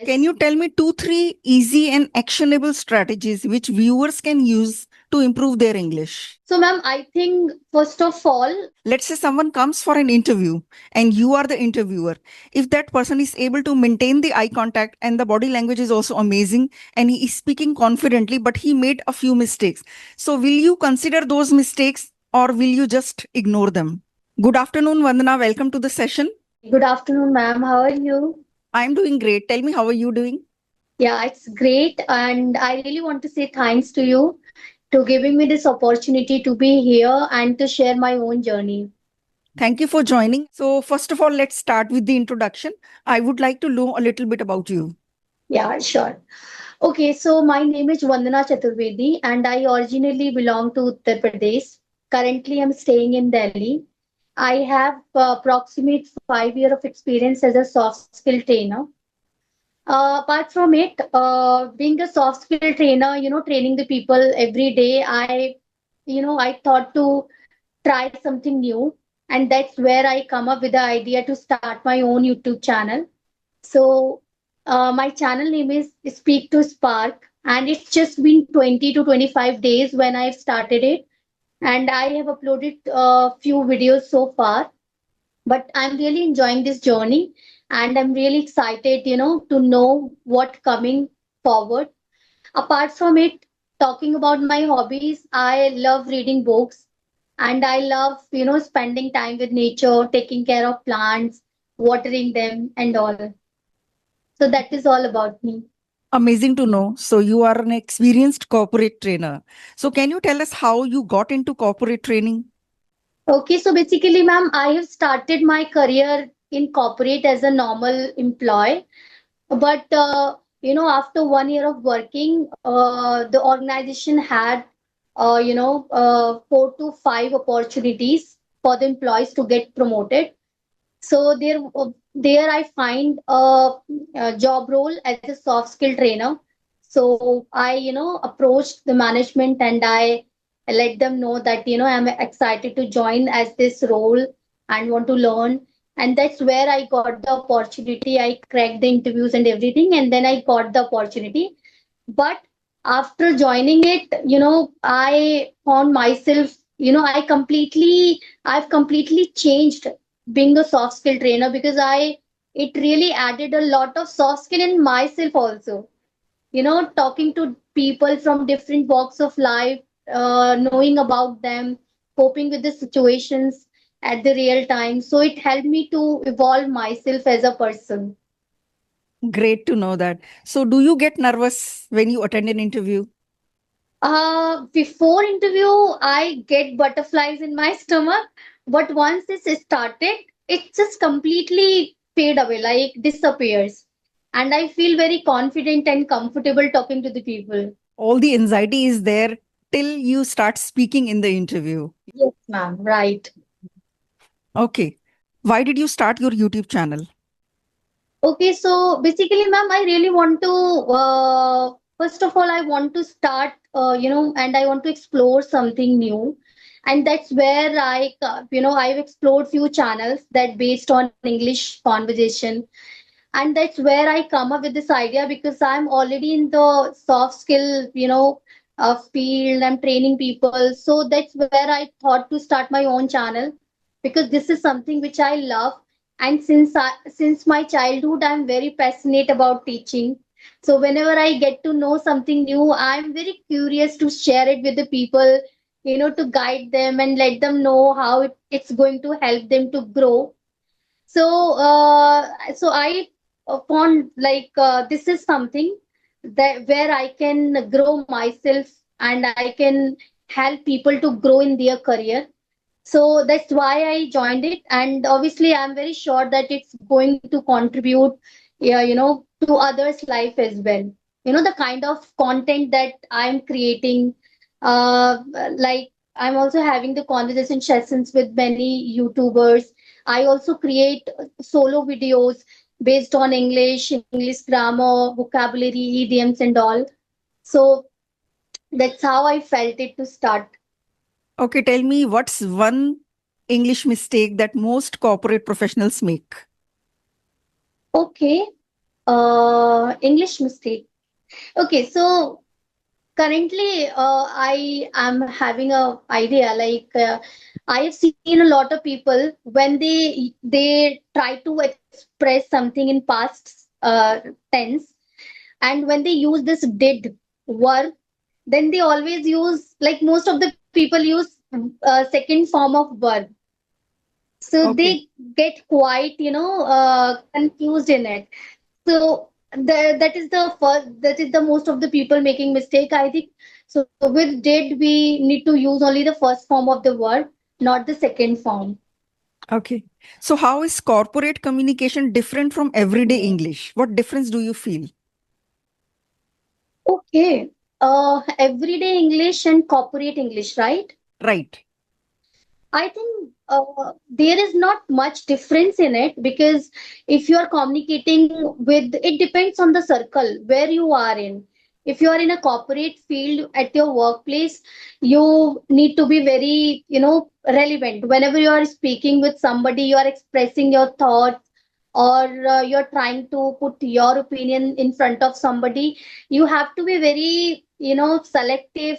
Can you tell me two, three easy and actionable strategies which viewers can use to improve their English? So, ma'am, I think first of all, Let's say someone comes for an interview and you are the interviewer. If that person is able to maintain the eye contact and the body language is also amazing and he is speaking confidently, but he made a few mistakes. So, will you consider those mistakes or will you just ignore them? Good afternoon, Vandana. Welcome to the session. good afternoon, ma'am. How are you? I'm doing great. Tell me, how are you doing? Yeah, it's great. And I really want to say thanks to you to giving me this opportunity to be here and to share my own journey. Thank you for joining. So, first of all, let's start with the introduction. I would like to know a little bit about you. Yeah, sure. Okay, so my name is Vandana Chaturvedi and I originally belong to Uttar Pradesh. Currently, I'm staying in Delhi. I have approximate 5 years of experience as a soft skill trainer. Apart from it, being a soft skill trainer, training the people every day, I thought to try something new. And that's where I come up with the idea to start my own YouTube channel. So, my channel name is Speak to Spark, and it's just been 20 to 25 days when I've started it. And I have uploaded a few videos so far, but I'm really enjoying this journey and I'm really excited, to know what coming forward. Apart from it, talking about my hobbies, I love reading books and I love, spending time with nature, taking care of plants, watering them and all. So that is all about me. Amazing to know. So, you are an experienced corporate trainer. So, can you tell us how you got into corporate training? Okay, so basically, ma'am, I have started my career in corporate as a normal employee. But after 1 year of working, the organization had 4 to 5 opportunities for the employees to get promoted. So there I find a job role as a soft skill trainer. So I approached the management and I let them know that I'm excited to join as this role and want to learn. And that's where I got the opportunity. I cracked the interviews and everything, and then I got the opportunity. But after joining it, I found myself, I've completely changed being a soft skill trainer because it really added a lot of soft skill in myself also. Talking to people from different walks of life, knowing about them, coping with the situations at the real time. So it helped me to evolve myself as a person. Great to know that. So, do you get nervous when you attend an interview? Before interview, I get butterflies in my stomach, but once it's started, it just completely fade away, like disappears. And I feel very confident and comfortable talking to the people. All the anxiety is there till you start speaking in the interview. Yes, ma'am. Right. Okay. Why did you start your YouTube channel? Okay, so basically, ma'am, I really want to, first of all, I want to start, and I want to explore something new. And that's where I've explored few channels that based on English conversation. And that's where I come up with this idea because I'm already in the soft skill, field. I'm training people. So that's where I thought to start my own channel because this is something which I love. And since my childhood, I'm very passionate about teaching. So whenever I get to know something new, I'm very curious to share it with the people, to guide them and let them know how it's going to help them to grow. So I found like this is something that where I can grow myself and I can help people to grow in their career. So that's why I joined it, and obviously I'm very sure that it's going to contribute, yeah, to others' life as well. The kind of content that I'm creating, uh, like I'm also having the conversation sessions with many YouTubers. I also create solo videos based on English grammar, vocabulary, idioms, and all. So that's how I felt it to start. Okay, tell me what's one English mistake that most corporate professionals make? Okay. English mistake. Okay, so currently, I am having a idea like I have seen a lot of people when they try to express something in past tense, and when they use this did verb, then they always use, like most of the people use second form of verb. So Okay. they get quite, confused in it. So that is the most of the people making mistake, I think. So with did, we need to use only the first form of the word, not the second form. Okay. So, how is corporate communication different from everyday Yeah. English? What difference do you feel? Okay. Everyday English and corporate English, right? Right. I think there is not much difference in it, because if you are communicating with, it depends on the circle where you are in. If you are in a corporate field at your workplace, you need to be very, relevant. Whenever you are speaking with somebody, you are expressing your thoughts, or you're trying to put your opinion in front of somebody, you have to be very, selective.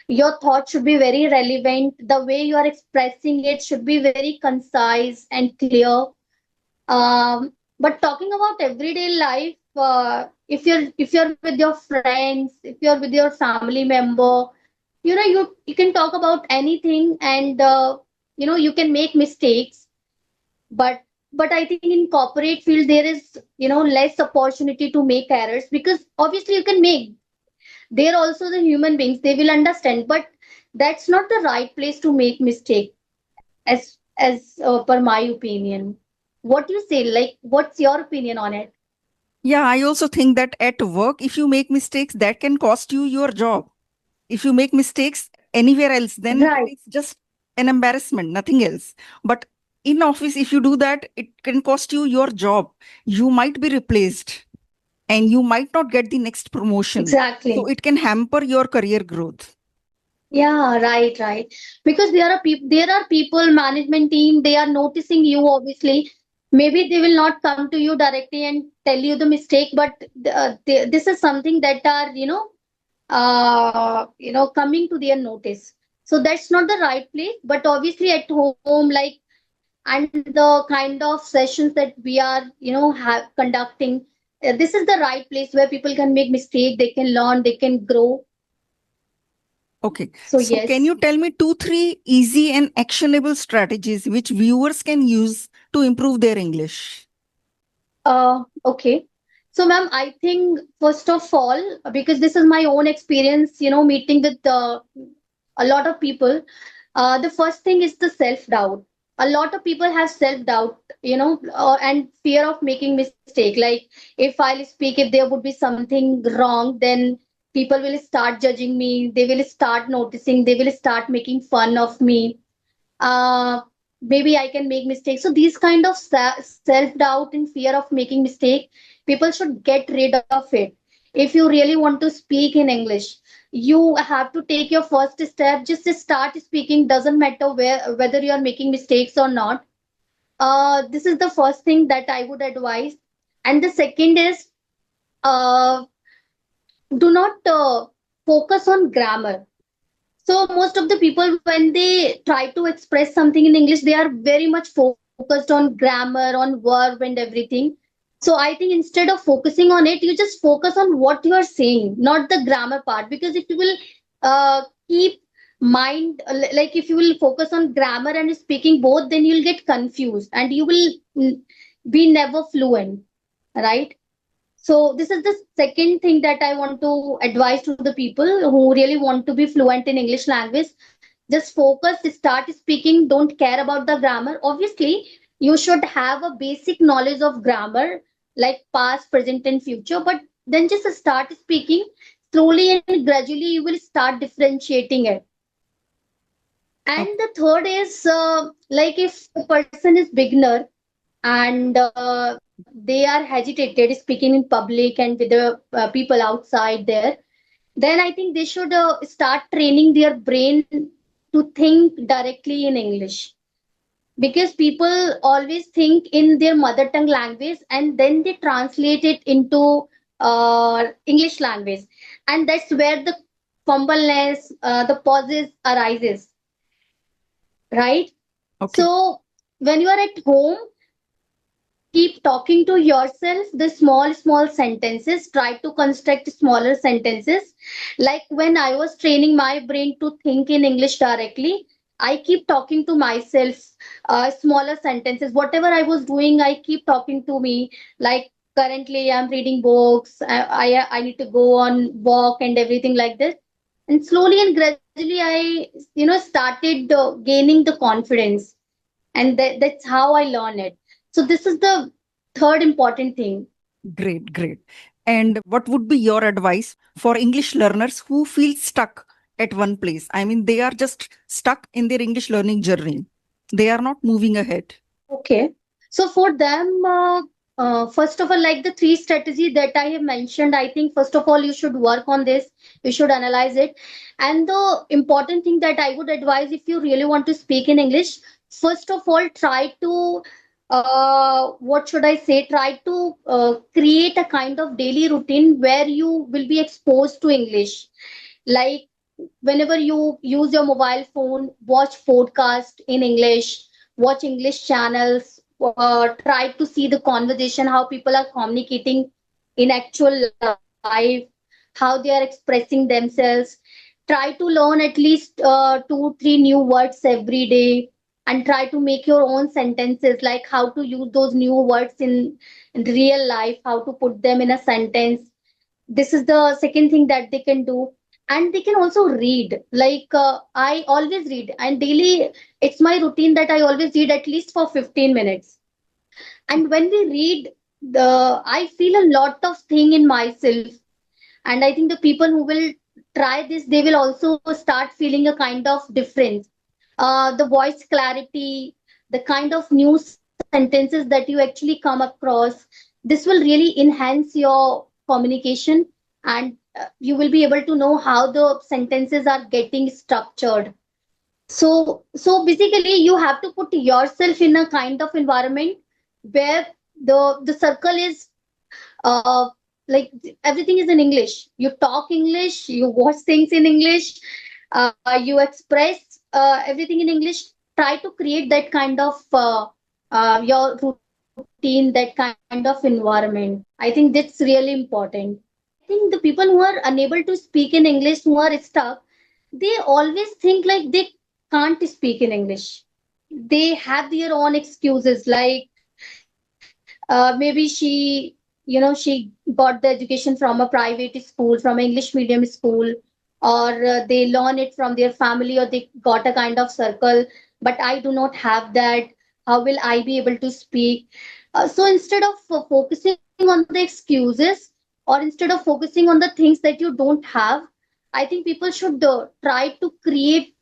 Your thought should be very relevant. The way you are expressing it should be very concise and clear. But talking about everyday life, if you're with your friends, if you're with your family member, you can talk about anything, and you can make mistakes. But I think in corporate field there is, less opportunity to make errors, because obviously you can make, they're also the human beings, they will understand, but that's not the right place to make mistake, as per my opinion. What do you say, like what's your opinion on it? Yeah, I also think that at work, if you make mistakes, that can cost you your job. If you make mistakes anywhere else, then it Right. is just an embarrassment, nothing else. But in office, if you do that, it can cost you your job. You might be replaced and you might not get the next promotion. So Exactly. it can hamper your career growth. Yeah, right. Because there are people, management team, they are noticing you, obviously. Maybe they will not come to you directly and tell you the mistake, but this is something that are, coming to their notice. So that's not the right place. But obviously at home, like, and the kind of sessions that we are, conducting, this is the right place where people can make mistake, they can learn, they can grow. Okay. So So can yes. you tell me two, three easy and actionable strategies which viewers can use to improve their English? Okay. So, ma'am, I think first of all, because this is my own experience, meeting with a lot of people, the first thing is the self-doubt. A lot of people have self-doubt, and fear of making mistake. Like, if I'll speak, if there would be something wrong, then people will start judging me. They will start noticing. They will start making fun of me. uh, Maybe I can make mistakes. So these kind of self-doubt and fear of making mistake, people should get rid of it. If you really want to speak in English, you have to take your first step. Just start speaking. Doesn't matter whether you are making mistakes or not. This is the first thing that I would advise. And the second is, uh, do not focus on grammar. So most of the people, when they try to express something in English, they are very much focused on grammar, on verb and everything. So I think instead of focusing on it, you just focus on what you are saying, not the grammar part, because it will keep mind, like if you will focus on grammar and speaking both, then you'll get confused and you will be never fluent, right? So this is the second thing that I want to advise to the people who really want to be fluent in English language. Just focus, start speaking, don't care about the grammar. Obviously, you should have a basic knowledge of grammar, like past, present, and future, but then just start speaking. Slowly and gradually, you will start differentiating it. And Okay. the third is, like if a person is beginner and they are hesitated speaking in public and with the people outside there, then I think they should start training their brain to think directly in English. because people always think in their mother tongue language and then they translate it into English language, and that's where the fumbleness, the pauses arises, right? Okay. So when you are at home, keep talking to yourself the small sentences, try to construct smaller sentences. Like when I was training my brain to think in English directly, I keep talking to myself smaller sentences. Whatever I was doing, I keep talking to me, like currently I'm reading books, I need to go on walk and everything like this. And slowly and gradually I started gaining the confidence, and that's how I learn it. So this is the third important thing. Great, great. And what would be your advice for English learners who feel stuck at one place? I mean, they are just stuck in their English learning journey. They are not moving ahead. Okay. So for them, first of all, like the three strategy that I have mentioned, I think first of all you should work on this. You should analyze it. And the important thing that I would advise, if you really want to speak in English, first of all, try to what should I say? Try to create a kind of daily routine where you will be exposed to English. Like whenever you use your mobile phone, watch podcast in English, watch English channels, try to see the conversation, how people are communicating in actual life, how they are expressing themselves. Try to learn at least 2 3 new words every day, and try to make your own sentences, like how to use those new words in real life, how to put them in a sentence. This is the second thing that they can do. And they can also read, like I always read, and daily it's my routine that I always read at least for 15 minutes. And when we read, the I feel a lot of thing in myself. And I think the people who will try this, they will also start feeling a kind of difference. The voice clarity, the kind of new sentences that you actually come across, this will really enhance your communication. And you will be able to know how the sentences are getting structured. So basically you have to put yourself in a kind of environment where the circle is uh, like everything is in English. You talk English, you watch things in English, you express everything in English. Try to create that kind of your routine, that kind of environment. I think that's really important. And I think the people who are unable to speak in English, who are stuck, they always think like they can't speak in English. They have their own excuses, like maybe she got the education from a private school, from an English medium school, or they learn it from their family, or they got a kind of circle. But I do not have that. How will I be able to speak? So instead of focusing on the excuses, or instead of focusing on the things that you don't have, I think people should try to create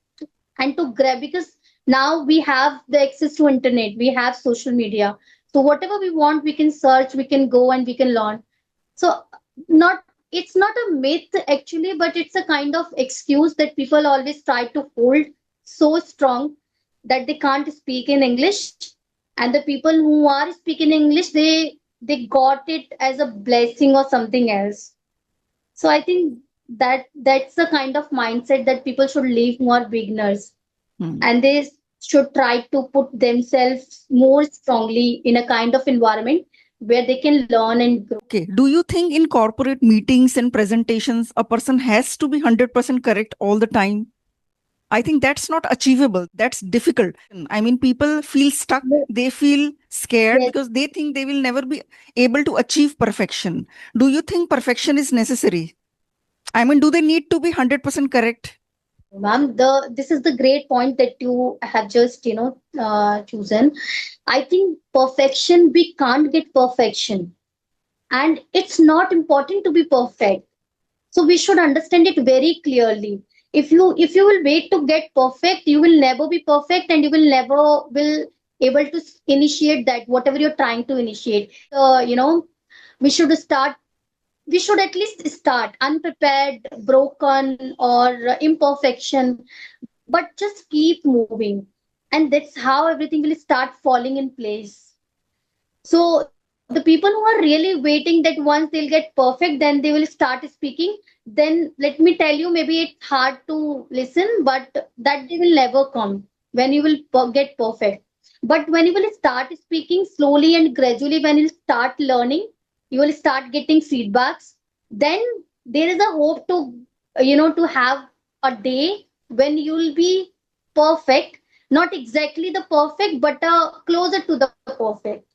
and to grab, because now we have the access to internet, we have social media. So whatever we want, we can search, we can go, and we can learn. So not it's not a myth actually, but it's a kind of excuse that people always try to hold so strong, that they can't speak in English. And the people who are speaking English, they got it as a blessing or something else. So I think that's the kind of mindset that people should leave, who are beginners, Hmm. and they should try to put themselves more strongly in a kind of environment where they can learn and grow. Okay. Do you think in corporate meetings and presentations, a person has to be 100% correct all the time? I think that's not achievable. That's difficult. I mean, people feel stuck. Yes, They feel scared yes, because they think they will never be able to achieve perfection. Do you think perfection is necessary? I mean, do they need to be 100% correct? ma'am. This is the great point that you have just chosen. I think perfection, we can't get perfection, and it's not important to be perfect. So we should understand it very clearly. If you will wait to get perfect, you will never be perfect, and you will never will able to initiate that whatever you're trying to initiate. We should start. We should at least start unprepared, broken, or imperfection, but just keep moving. and that's how everything will start falling in place. So the people who are really waiting that once they'll get perfect, then they will start speaking. Then let me tell you, maybe it's hard to listen, but that day will never come when you will get perfect. But when you will start speaking slowly and gradually, when you start learning, you will start getting feedbacks. Then there is a hope to, to have a day when you will be perfect, not exactly the perfect, but closer to the perfect.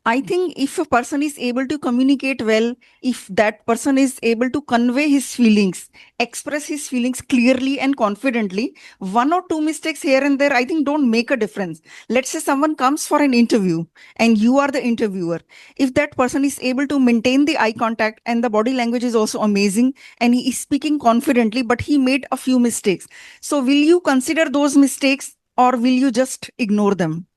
I think if a person is able to communicate well, if that person is able to convey his feelings, express his feelings clearly and confidently, one or two mistakes here and there, I think don't make a difference. Let's say someone comes for an interview and you are the interviewer. If that person is able to maintain the eye contact and the body language is also amazing and he is speaking confidently, but he made a few mistakes. So will you consider those mistakes or will you just ignore them?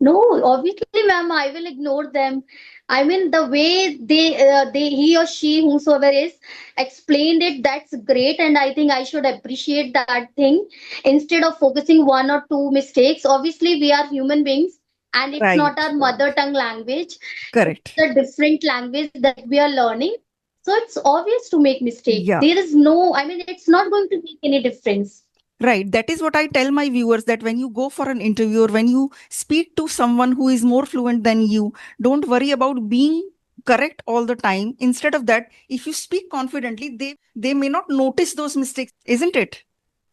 No, obviously, ma'am, I will ignore them. I mean, the way he or she, whomsoever is, explained it, that's great, and I think I should appreciate that thing instead of focusing one or two mistakes. Obviously, we are human beings, and it's not Right. our mother tongue language. It's Correct. a different language that we are learning. So it's obvious to make mistake. Yeah. There is no, I mean, it's not going to make any difference. Right. That is what I tell my viewers that when you go for an interview or when you speak to someone who is more fluent than you, don't worry about being correct all the time. Instead of that, if you speak confidently, they may not notice those mistakes, isn't it?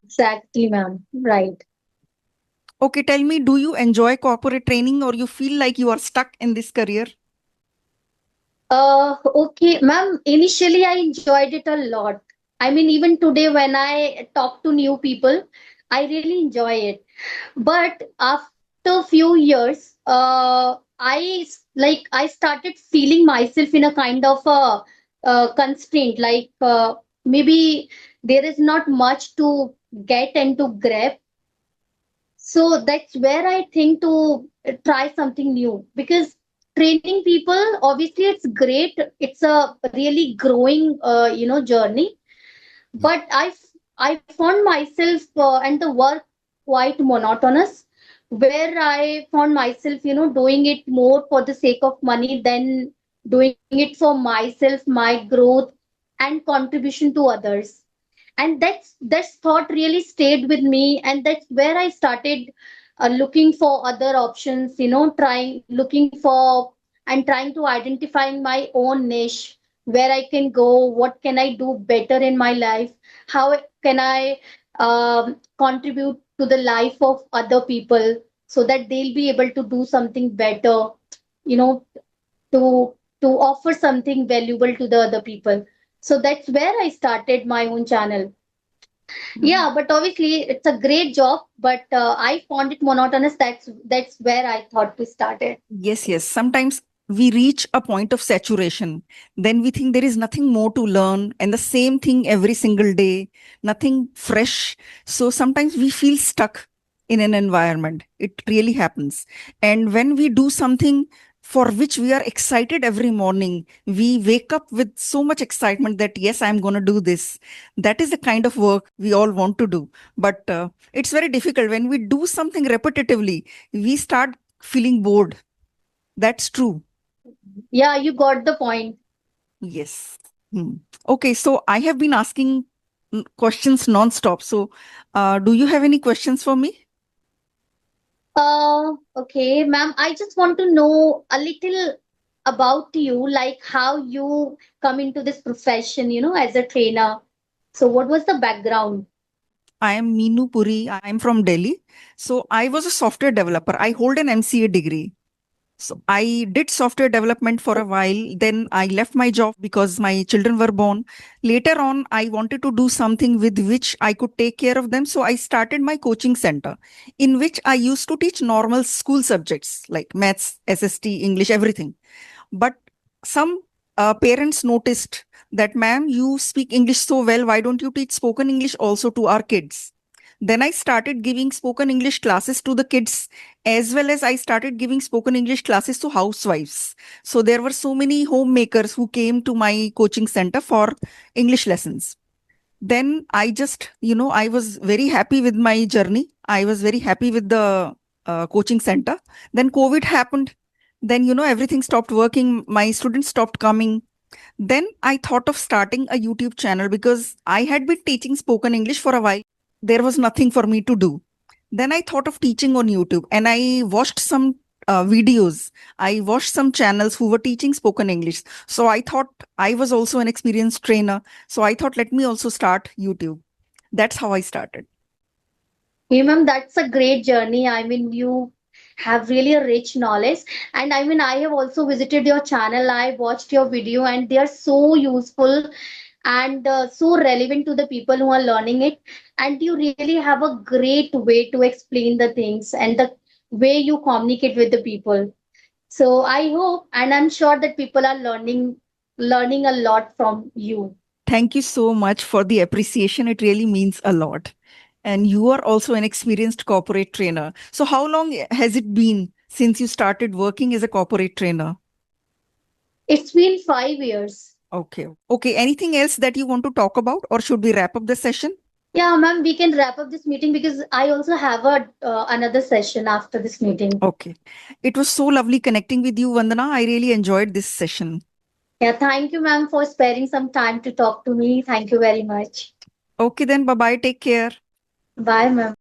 Exactly, ma'am. Right. Okay, tell me, do you enjoy corporate training or you feel like you are stuck in this career? Okay, ma'am. Initially, I enjoyed it a lot. I mean, even today, when I talk to new people, I really enjoy it. But after few years, I started feeling myself in a kind of constraint. Maybe there is not much to get and to grab. So that's where I think to try something new, because training people, obviously it's great. It's a really growing, journey. But I found myself and the work quite monotonous, where I found myself, doing it more for the sake of money than doing it for myself, my growth, and contribution to others. And that's thought really stayed with me, and that's where I started looking for other options, trying looking for and trying to identify my own niche, where I can go, what can I do better in my life, how can I contribute to the life of other people so that they'll be able to do something better, you know to offer something valuable to the other people. So that's where I started my own channel. Yeah, but obviously it's a great job, but I found it monotonous. That's where I thought to start it. Yes, yes. Sometimes we reach a point of saturation. Then we think there is nothing more to learn and the same thing every single day, nothing fresh. So sometimes we feel stuck in an environment. It really happens. And when we do something for which we are excited every morning, we wake up with so much excitement that, yes, I'm going to do this. That is the kind of work we all want to do. But it's very difficult when we do something repetitively, we start feeling bored. That's true. Yeah, you got the point. Yes. Hmm. Okay, so I have been asking questions non-stop. So, do you have any questions for me? Okay, ma'am, I just want to know a little about you, like how you come into this profession, as a trainer. So what was the background? I am Meenu Puri. I am from Delhi. So, I was a software developer. I hold an MCA degree. So I did software development for a while. Then I left my job because my children were born. Later on, I wanted to do something with which I could take care of them. So I started my coaching center in which I used to teach normal school subjects like maths, SST, English, everything. But some parents noticed that, ma'am, you speak English so well. Why don't you teach spoken English also to our kids? Then I started giving spoken English classes to the kids, as well as I started giving spoken English classes to housewives. So there were so many homemakers who came to my coaching center for English lessons. Then I just, I was very happy with my journey. I was very happy with the coaching center. Then COVID happened. Then, everything stopped working. My students stopped coming. Then I thought of starting a YouTube channel because I had been teaching spoken English for a while. There was nothing for me to do. Then I thought of teaching on YouTube and I watched some videos. I watched some channels who were teaching spoken English. So I thought I was also an experienced trainer. So I thought, let me also start YouTube. That's how I started. Hey, ma'am, that's a great journey. I mean, you have really a rich knowledge. And I mean, I have also visited your channel. I watched your video, and they are so useful and so relevant to the people who are learning it. And you really have a great way to explain the things and the way you communicate with the people. So I hope, and I'm sure that people are learning a lot from you. Thank you so much for the appreciation. It really means a lot. And you are also an experienced corporate trainer. So, how long has it been since you started working as a corporate trainer? It's been 5 years. Okay. Okay. Anything else that you want to talk about, or should we wrap up the session? Yeah, ma'am, we can wrap up this meeting because I also have a another session after this meeting. Okay. It was so lovely connecting with you, Vandana. I really enjoyed this session. Yeah, thank you, ma'am, for sparing some time to talk to me. Thank you very much. Okay, then. Bye bye. Take care. Bye, ma'am.